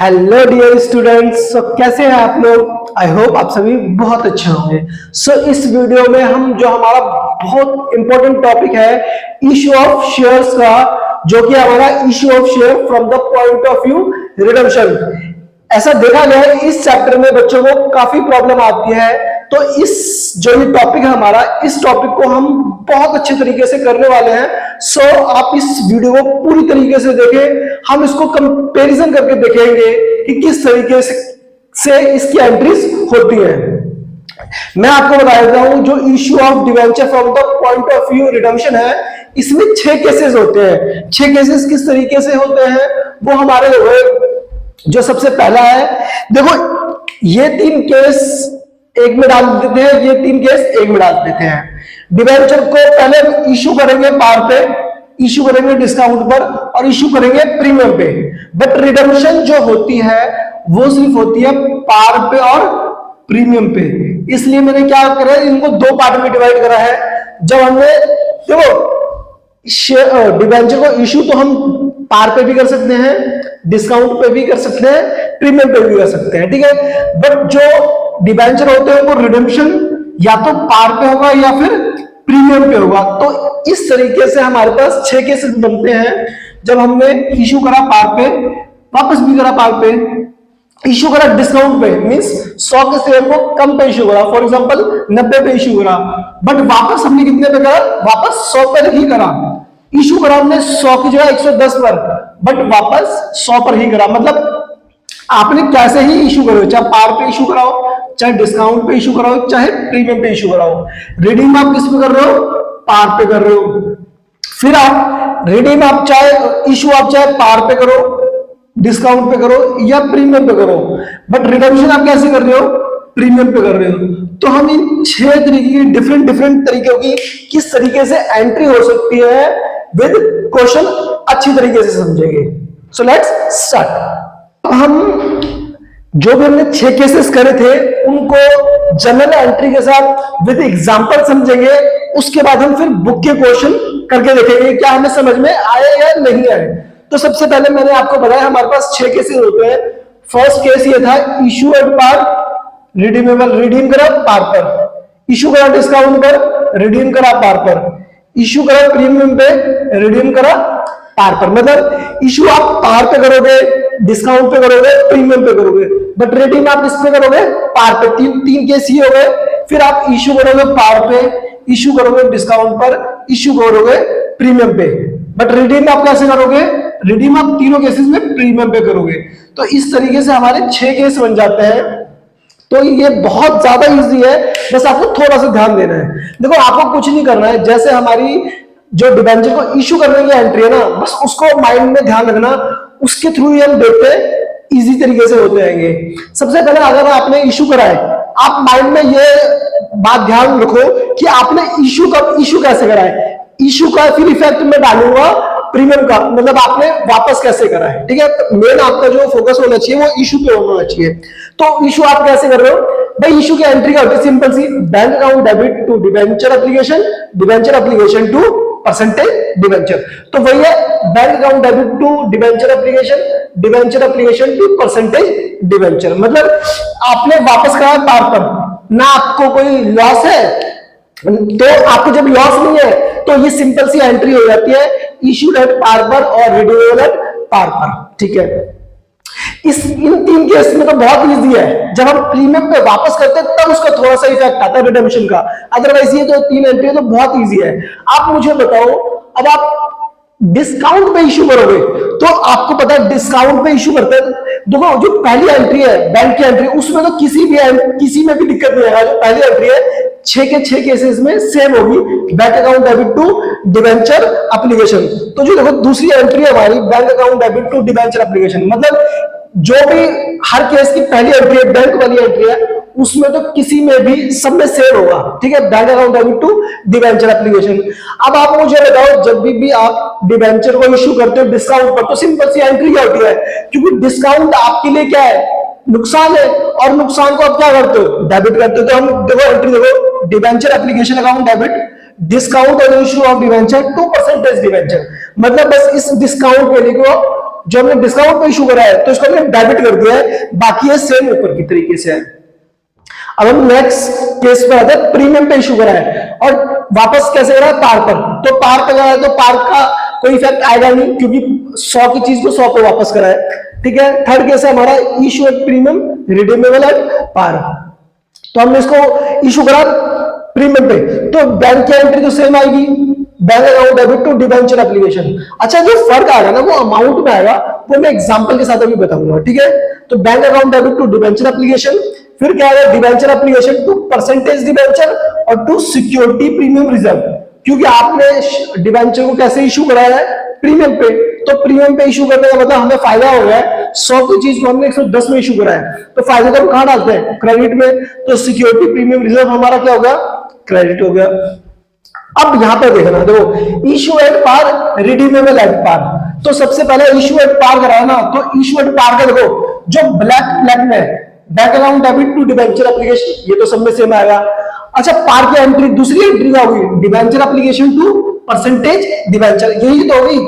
Hello dear students, कैसे हैं आप लोग। आई होप आप सभी बहुत अच्छे होंगे। इस वीडियो में हम जो हमारा बहुत इंपॉर्टेंट टॉपिक है इशू ऑफ शेयर्स का, जो कि हमारा issue of share from the point of view redemption. ऐसा देखा गया है इस चैप्टर में बच्चों को काफी प्रॉब्लम आती है, तो इस जो ये टॉपिक है हमारा, इस टॉपिक को हम बहुत अच्छे तरीके से करने वाले हैं। आप इस वीडियो को पूरी तरीके से देखें। हम इसको कंपैरिजन करके देखेंगे कि किस तरीके से इसकी एंट्रीज होती है। मैं आपको बता देता हूं, जो issue of debenture from the point of view redemption है, इसमें 6 केसेस होते हैं। 6 केसेस किस तरीके से होते हैं वो हमारे जो सबसे पहला है, देखो ये 3 केस एक में डाल देते हैं, ये 3 केस एक में डाल देते हैं। डिवेंचर को पहले इशू करेंगे पार पे, इशू करेंगे डिस्काउंट पर और इशू करेंगे प्रीमियम पे। बट रिडम्पशन जो होती है वो सिर्फ होती है पार पे और प्रीमियम पे। इसलिए मैंने क्या करा है, इनको 2 पार्ट में डिवाइड करा है। जब हमने देखो डिवेंचर को इशू तो हम पार पे भी कर सकते हैं, डिस्काउंट पे भी कर सकते हैं, प्रीमियम पे भी कर सकते हैं, ठीक है। बट जो डिवेंचर होते हैं वो रिडम्पशन या तो पार पे होगा या फिर प्रीमियम पे होगा। तो इस तरीके से हमारे पास 6 केसेस बनते हैं। जब हमने इशू करा पार पे, वापस भी करा पार पे, इशू करा डिस्काउंट पे, मींस 100 के शेयर को कम पे इशू करा, फॉर एग्जांपल 90 पे इशू करा, बट वापस हमने कितने पे करा, वापस 100 पे ही करा। इशू करा हमने 100 की जगह 110 पर, बट वापस 100 पर ही करा। मतलब आपने कैसे ही इशू करो, चाहे पार पे इशू कराओ, चाहे डिस्काउंट पे इशू कराओ, चाहे प्रीमियम पे इशू कराओ। रिडीम आप किस पे कर रहे हो, पार पे कर रहे हो। फिर आप रिडीम आप चाहे इशू आप चाहे पार पे करो, डिस्काउंट पे करो या प्रीमियम पे करो, बट रिडम्पशन आप कैसे कर रहे हो, प्रीमियम पे कर रहे हो। तो हम इन 6 तरीके की डिफरेंट तरीकों की किस तरीके से एंट्री हो सकती है विद क्वेश्चन अच्छी तरीके से समझेंगे। So let's start. हम जो भी हमने 6 केसेस करे थे उनको जनरल एंट्री के साथ विद एग्जांपल समझेंगे। उसके बाद हम फिर बुक के क्वेश्चन करके देखेंगे क्या हमें समझ में आए या नहीं आए। तो सबसे पहले मैंने आपको बताया हमारे पास 6 केसेस होते हैं। फर्स्ट केस ये था issue at par, redeemable, redeem करा पार पर, इशू करा डिस्काउंट पर, रिडीम करा पार पर, इशू करा प्रीमियम पे, रिडीम करा पार पर। मतलब इशू आप पार पे करोगे, डिस्काउंट पे करोगे, प्रीमियम पे करोगे, बट रिडीम आप किस पे करोगे, पार पे। तीन केस ही हो गए। फिर आप इशू करोगे पार पे, इशू करोगे डिस्काउंट पर, इशू करोगे प्रीमियम पे। बट रिडीम आप कैसे करोगे, रिडीम आप तीनों केसेस में प्रीमियम पे करोगे। तो इस तरीके से हमारे 6 केस बन जाते हैं। तो ये बहुत ज्यादा इजी है, बस आपको थोड़ा सा ध्यान देना है। देखो आपको कुछ नहीं करना है, जैसे हमारी जो डिबेंचर को इशू करने की एंट्री है ना, बस उसको माइंड में ध्यान रखना, उसके थ्रू ही हम देखते हैं इजी तरीके से होते रहेंगे। सबसे पहले अगर आपने इशू करा है, आप माइंड में ये बात ध्यान रखो कि आपने इशू कैसे करा है। इशू का फिर इफेक्ट में डालूंगा प्रीमियम का, मतलब आपने वापस कैसे करा है, ठीक है। तो मेन आपका जो फोकस होना चाहिए वो इशू पे होना चाहिए। तो इशू आप कैसे कर रहे हो भाई, इशू की एंट्री का सिंपल सी, bank account debit to debenture application, debenture application to percentage debenture. तो वही है, bank account debit to debenture application, debenture application to percentage debenture. मतलब आपने वापस करा पार पर, ना आपको कोई लॉस है, तो आपको जब लॉस नहीं है तो ये सिंपल सी एंट्री हो जाती है, इशूड एट पार पर और रिड्यूएबल एट पार पर, ठीक है। इन 3 केस में तो बहुत इजी है। जब हम प्रीमियम पे वापस करते हैं तब उसका थोड़ा सा इफेक्ट आता है रिडेम्पशन का, अदरवाइज ये तो 3 एंट्री तो बहुत इजी है। आप मुझे बताओ, अब आप डिस्काउंट पे इशू करोगे तो आपको पता है डिस्काउंट पे इशू करते हैं, देखो जो पहली एंट्री है बैंक की एंट्री, उसमें तो किसी में भी दिक्कत नहीं आएगा। जो पहली एंट्री है 6 के 6 केसेस में सेम होगी, bank account debit to debenture application. तो जो देखो दूसरी एंट्री है हमारी bank account debit to debenture application, मतलब जो भी हर केस की पहली एंट्री है, बैंक वाली एंट्री है, उसमें तो किसी में भी सब में सेम होगा, ठीक है, bank account debit to debenture application. अब आप मुझे बताओ, जब भी आप डिबेंचर को इशू करते हो डिस्काउंट पर, तो सिंपल सी एंट्री क्या होती है, क्योंकि डिस्काउंट आपके लिए क्या है, नुकसान है, और नुकसान को आप क्या करते हो, डेबिट करते हो। तो हम देखो एंट्री देखो, debenture application account debit, discount और issue of debenture to percentage debenture. मतलब बस इस डिस्काउंट वैल्यू को जो हमने डिस्काउंट पे इशू करा है तो इसको हमने डेबिट कर दिया है, बाकी ये सेम ऊपर की तरीके से है। अब हम नेक्स्ट केस पे आते हैं, प्रीमियम पे इशू करा है और वापस कैसे करा है, पार पर। तो पार पे करा है तो पार का कोई इफेक्ट आएगा नहीं, क्योंकि 100 की चीज को 100 पे वापस करा है, ठीक है। थर्ड केस है हमारा issue at premium redeemable at par. तो हमने इसको इशू करा प्रीमियम पे, तो बैंक की एंट्री तो सेम आएगी, bank account debit to debenture application. अच्छा, जो फर्क आएगा ना वो अमाउंट में आएगा, वो मैं एग्जांपल के साथ अभी बताऊंगा, ठीक है। तो bank account debit to debenture application, फिर क्या है, debenture application to percentage debenture और टू सिक्योरिटी प्रीमियम रिजर्व, क्योंकि आपने डिबेंचर को कैसे इशू कराया है, प्रीमियम पे। तो प्रीमियम पे इशू करने का मतलब हमें फायदा हो गया है, 100 की चीज को हमने 110 में इशू कराया है, तो फायदा तो हम कहां डालते हैं, क्रेडिट में। तो सिक्योरिटी प्रीमियम रिजर्व हमारा क्या हो गया, क्रेडिट हो गया। अब यहां पर देखना, देखो issue at par redeemable at par. तो सबसे पहले इशू एट पार कराया ना, तो इशू एट पार का देखो जो ब्लैक में bank account debit to debenture application, ये तो सब में सेम आएगा। अच्छा, पार की एंट्री, दूसरी एंट्री क्या होगी, debenture application to percentage debenture, यही तो होगी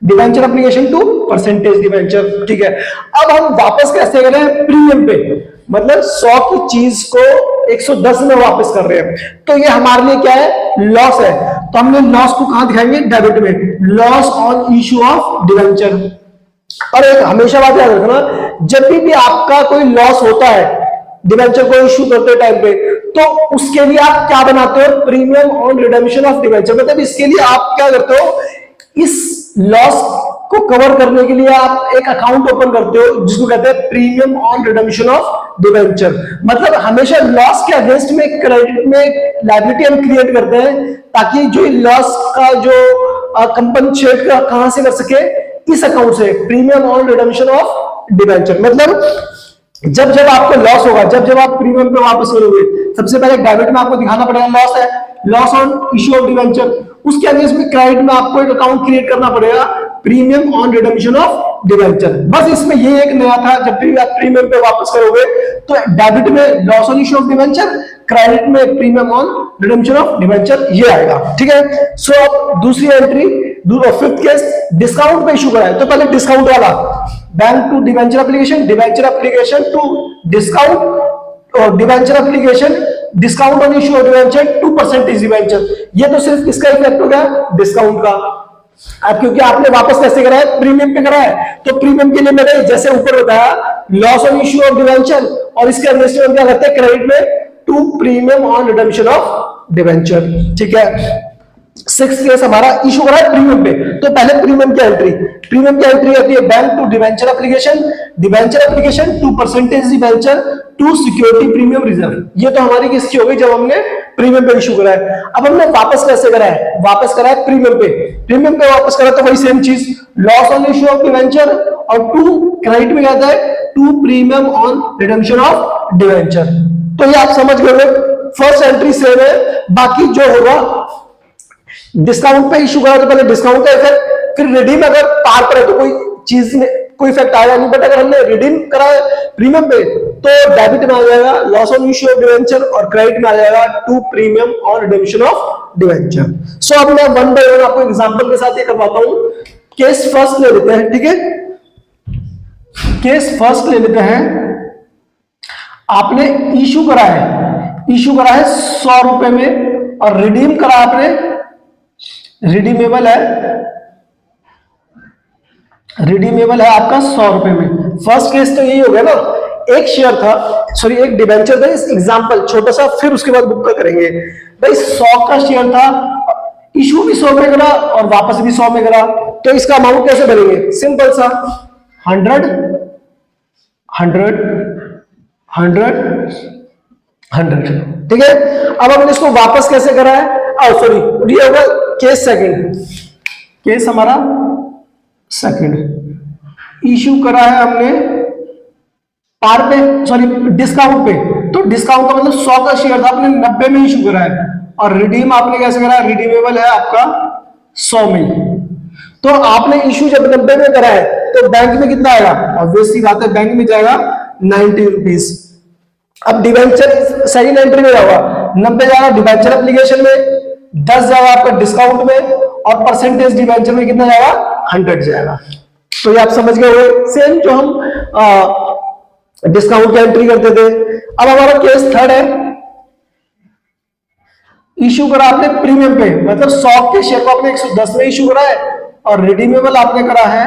debenture application to percentage debenture, ठीक है। अब हम वापस कैसे करें, प्रीमियम पे, मतलब 100 की चीज को 110 में वापस कर रहे हैं, तो ये हमारे लिए क्या है, लॉस है। तो हमने लॉस को कहां दिखाएंगे, डेबिट में, loss on issue of debenture. और एक हमेशा बात याद रखना, जब भी आपका कोई लॉस होता है डिबेंचर को इशू करते टाइम पे, तो उसके लिए आप क्या बनाते हो, premium on redemption of debenture. मतलब इसके लिए आप क्या करते हो, इस लॉस को कवर करने के लिए आप एक अकाउंट ओपन करते हो जिसको कहते हैं premium on redemption of debenture. मतलब हमेशा लॉस के अगेंस्ट में क्रेडिट में लायबिलिटी हम क्रिएट करते हैं, ताकि जो लॉस का जो कंपनसेट कहां से कर सके, इस अकाउंट से, premium on redemption of debenture. मतलब जब जब आपको लॉस होगा, जब जब आप प्रीमियम पे वापस करोगे, सबसे पहले डेबिट में आपको दिखाना पड़ेगा लॉस है, loss on issue of debenture. उसके अगेंस्ट में क्रेडिट में आपको एक अकाउंट क्रिएट करना पड़ेगा, premium on redemption of debenture. बस इसमें ये एक नया था, जब भी आप प्रीमियम पे वापस करोगे तो डेबिट में loss on issue of debenture, credit में premium on redemption of debenture, ये आएगा, ठीक है। सो अब दूसरी एंट्री, फिफ्थ केस, डिस्काउंट पे इशू करा है, तो पहले डिस्काउंट वाला, bank to debenture application, debenture application to discount और debenture application discount on issue of debenture to percentage debenture. ये तो सिर्फ किसका इफेक्ट हो गया, डिस्काउंट का। अब क्योंकि आपने वापस कैसे करा है, प्रीमियम पे करा है, तो प्रीमियम के लिए मैंने जैसे ऊपर बताया loss on issue of debenture, और इसके अगेंस्ट में क्या करते हैं, क्रेडिट में to premium on redemption of debenture, ठीक है। सिक्स केस हमारा इशू करा है प्रीमियम पे, तो पहले प्रीमियम की एंट्री, प्रीमियम की एंट्री होती है bank to debenture application, debenture application to percentage debenture to security premium reserve. ये तो हमारी किसकी हो गई, जब हमने प्रीमियम पे इशू करा है। अब हमने वापस कैसे करा है, वापस करा है प्रीमियम पे, प्रीमियम पे वापस करा तो वही सेम चीज, loss on issue of debenture और टू क्रेडिट में कहता है to premium on redemption of debenture. तो ये आप समझ गए, फर्स्ट एंट्री सेम है, बाकी जो होगा डिस्काउंट पे इशू करा तो पहले डिस्काउंट का इफेक्ट, फिर रिडीम अगर पार पर है तो कोई चीज में कोई इफेक्ट आएगा नहीं, बट अगर हमने रिडीम करा है प्रीमियम पे तो डेबिट में आ जाएगा loss on issue of debenture और क्रेडिट में आ जाएगा to premium on redemption of debenture. So अब मैं वन बाय वन आपको एग्जांपल के साथ ये करवाता हूं। केस फर्स्ट ले लेते हैं, ठीक है, केस फर्स्ट ले लेते हैं। आपने इशू करा है, इशू करा है 100 रुपए में और रिडीम करा आपने, रिडीमेबल है, रिडीमेबल है आपका 100 रुपए में। फर्स्ट केस तो यही हो गया ना, एक शेयर था, सॉरी एक डिबेंचर था, इस एग्जांपल छोटा सा, फिर उसके बाद बुक का करेंगे। भाई 100 का शेयर था, इशू भी 100 में करा और वापस भी 100 में करा, तो इसका अमाउंट कैसे भरेंगे, सिंपल सा 100 100 100 100, ठीक है। अब हमने इसको वापस कैसे करा है, सॉरी ये होगा केस सेकंड, केस हमारा सेकंड, इशू करा है हमने पार पे, सॉरी डिस्काउंट पे, तो डिस्काउंट का मतलब 100 का शेयर था, आपने 90 में इशू करा है और रिडीम आपने कैसे करा है, रिडीमेबल है आपका 100 में। तो आपने इशू जब 90 में करा है तो बैंक में कितना आएगा, ऑब्वियसली बात है बैंक में जाएगा 90 रुपीज। अब डिबेंचर सेकंड एंट्री में होगा 90 जाएगा डिबेंचर एप्लीकेशन में, 10 जाएगा आपका डिस्काउंट में और परसेंटेज डिबेंचर में कितना जाएगा, 100 जाएगा, तो ये आप समझ गए होंगे। सेम जो हम डिस्काउंट की एंट्री करते थे। अब हमारा केस थर्ड है, इशू करा आपने प्रीमियम पे, मतलब 100 के शेयर को आपने 110 में इशू करा है और रिडीमेबल आपने करा है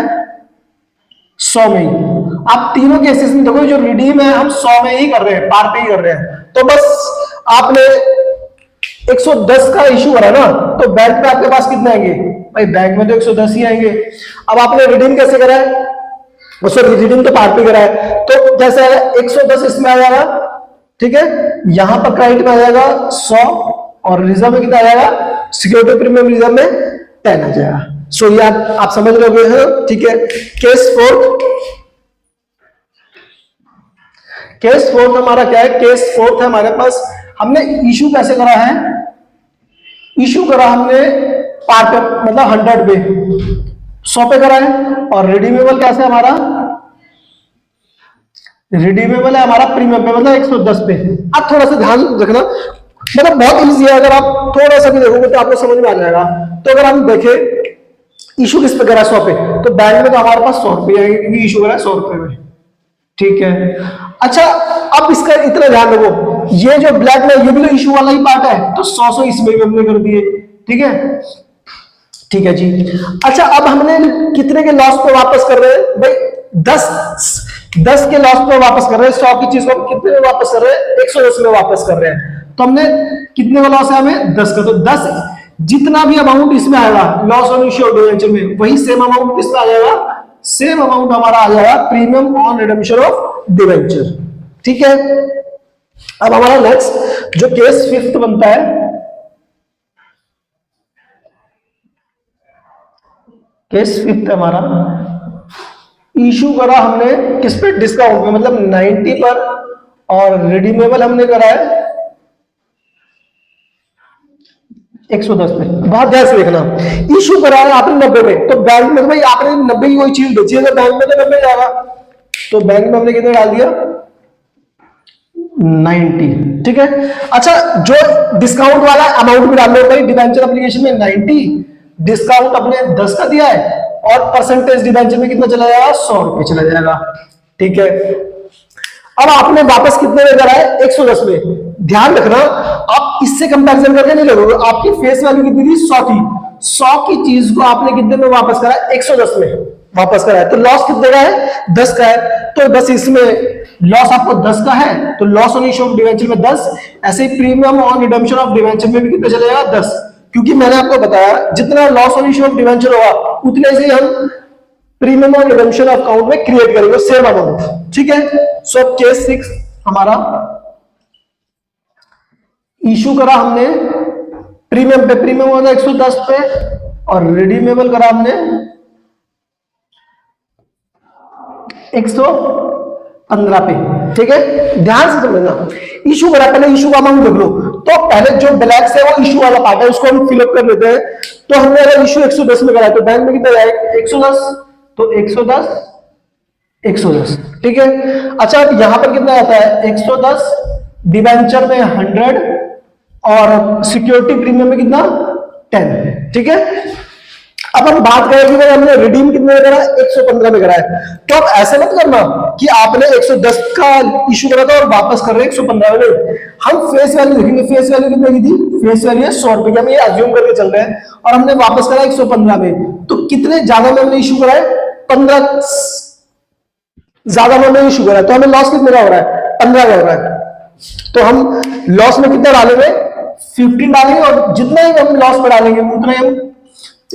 100 में ही। आप तीनों केसेस में देखो, जो रिडीम है हम 100 में ही कर रहे हैं, पार पे ही कर रहे हैं। तो बस आपने 110 का इशू करा ना, तो बैंक में आपके पास कितने आएंगे भाई? बैंक में तो 110 ही आएंगे। अब आपने रिडीम कैसे करा है? सॉरी, रिडीम तो पार पे करा है, तो जैसे 110 इसमें आ जाएगा, ठीक है। यहां पर क्रेडिट में आ जाएगा 100 और रिजर्व में कितना आ जाएगा? सिक्योरिटी प्रीमियम रिजर्व में 10 आ जाएगा। सो ये आप समझ लोगे हैं, ठीक है। केस फोर्थ हमारा क्या है? केस फोर्थ है हमारे पास, हमने इशू कैसे करा है? इशू करा हमने पार पे, मतलब 100 पे, 100 पे करा है। और रिडीमेबल कैसे हमारा? रिडीमेबल है हमारा प्रीमियम पे, मतलब 110 पे। अब थोड़ा सा ध्यान रखना, मतलब बहुत इजी है, अगर आप थोड़ा सा भी देखोगे तो आपको समझ में आ जाएगा। तो अगर हम देखें इशू किस पे करा है? 100 पे, तो बैंक में तो हमारे पास 100 रुपये आएंगे क्योंकि इशू करा है 100 रुपये में, ठीक है। अच्छा, अब इसका इतना ध्यान रखो, ये जो ब्लैक में ये भी तो इशू वाला ही पार्ट है, तो 100 इसमें भी हमने कर दिए, ठीक है, ठीक है जी। अच्छा, अब हमने कितने के लॉस पे वापस कर रहे हैं भाई? 10 के लॉस पे वापस कर रहे हैं। 100 की चीज को हम कितने में वापस कर रहे हैं? 110 में वापस कर रहे हैं। तो हमने कितने का लॉस है? हमें 10 का। तो 10 जितना भी अमाउंट इसमें आएगा loss on issue of debenture में, वही सेम अमाउंट किसमें आ जाएगा? सेम अमाउंट हमारा आ जाएगा premium on redemption of debenture, ठीक है। अब हमारा नेक्स्ट जो केस फिफ्थ बनता है, केस फिफ्थ हमारा, इशू करा हमने किस पे? डिस्काउंट में, मतलब 90 पर, और रिडीमेबल हमने करा है 110 पे। बहुत ध्यान से देखना, इशू करा है आपने 90 पे, तो बैंक में तो भाई आपने 90 की कोई चीज बेची है तो बैंक में तो 90 जाएगा, तो बैंक में हमने कितने डाल दिया? 90, ठीक है। अच्छा, जो डिस्काउंट वाला अमाउंट भी डालना होता है डिबेंचर एप्लीकेशन में 90, डिस्काउंट अपने 10 का दिया है और परसेंटेज डिबेंचर में कितना चला जाएगा? 100 रुपए चला जाएगा, ठीक है। अब आपने वापस कितने में करा है? 110 में। ध्यान रखना, आप इससे कंपैरिजन करके नहीं लगोगे, आपकी फेस वैल्यू कितनी थी? 100 थी। 100 की चीज को आपने कितने में वापस करा है? 110 में वापस करा है, तो लॉस कितने का है? 10 का है। तो बस इसमें लॉस आपको 10 का है, तो loss on issue of debenture में 10, ऐसे ही premium on redemption of debenture में भी कितना चलेगा? 10, क्योंकि मैंने आपको बताया जितना loss on issue of debenture होगा उतने से हम प्रीमियम ऑन रिडेम्पशन अकाउंट में क्रिएट करेंगे सेम अमाउंट, ठीक है। सो केस 6 हमारा, इशू करा हमने प्रीमियम पे, प्रीमियम होगा 110 पे, और रिडीमेबल करा हमने 115 पे, ठीक है। ध्यान से समझना, इशू करा, पहले इशू का अमाउंट देख लो। तो पहले जो ब्लैक से वो इशू वाला पार्ट है उसको हम फिलअप कर लेते हैं। तो हमने अगर इशू 110 में करा तो बैंक में कितना जाएगा? 110, तो 110, ठीक है। अच्छा, यहां पर कितना आता है? 110, डिबेंचर में 100 और सिक्योरिटी प्रीमियम में कितना? 10, ठीक है। अब हम बात करें कि भाई हमने रिडीम कितने में करा? 115 में करा है। तो अब ऐसे मत करना कि आपने 110 का इशू करा था और वापस कर रहे हैं 115 में। हम फेस वैल्यू देखेंगे, फेस वैल्यू कितने की थी? फेस वैल्यू है 100 रुपए की, हम ये अज्यूम करके चल रहे हैं, और हमने वापस करा 115 में। तो कितने ज्यादा में हमने इशू करा है? 15 ज्यादा में हमने इशू करा है, तो हमें लॉस कितने का हो रहा है? 15 का हो रहा है। तो हम लॉस में कितना डालेंगे? 15 डालेंगे, और जितना ही हम लॉस में डालेंगे उतना ही हम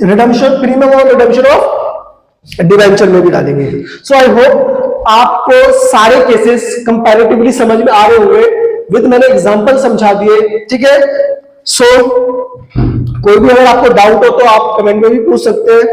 रिडेम्पशन प्रीमियम और रिडेम्पशन ऑफ डिबेंचर में भी डालेंगे। सो आई होप आपको सारे केसेस कंपैरेटिवली समझ में आ रहे होंगे, विद मैंने एग्जांपल समझा दिए, ठीक है। सो कोई भी अगर आपको डाउट हो तो आप कमेंट में भी पूछ सकते हैं।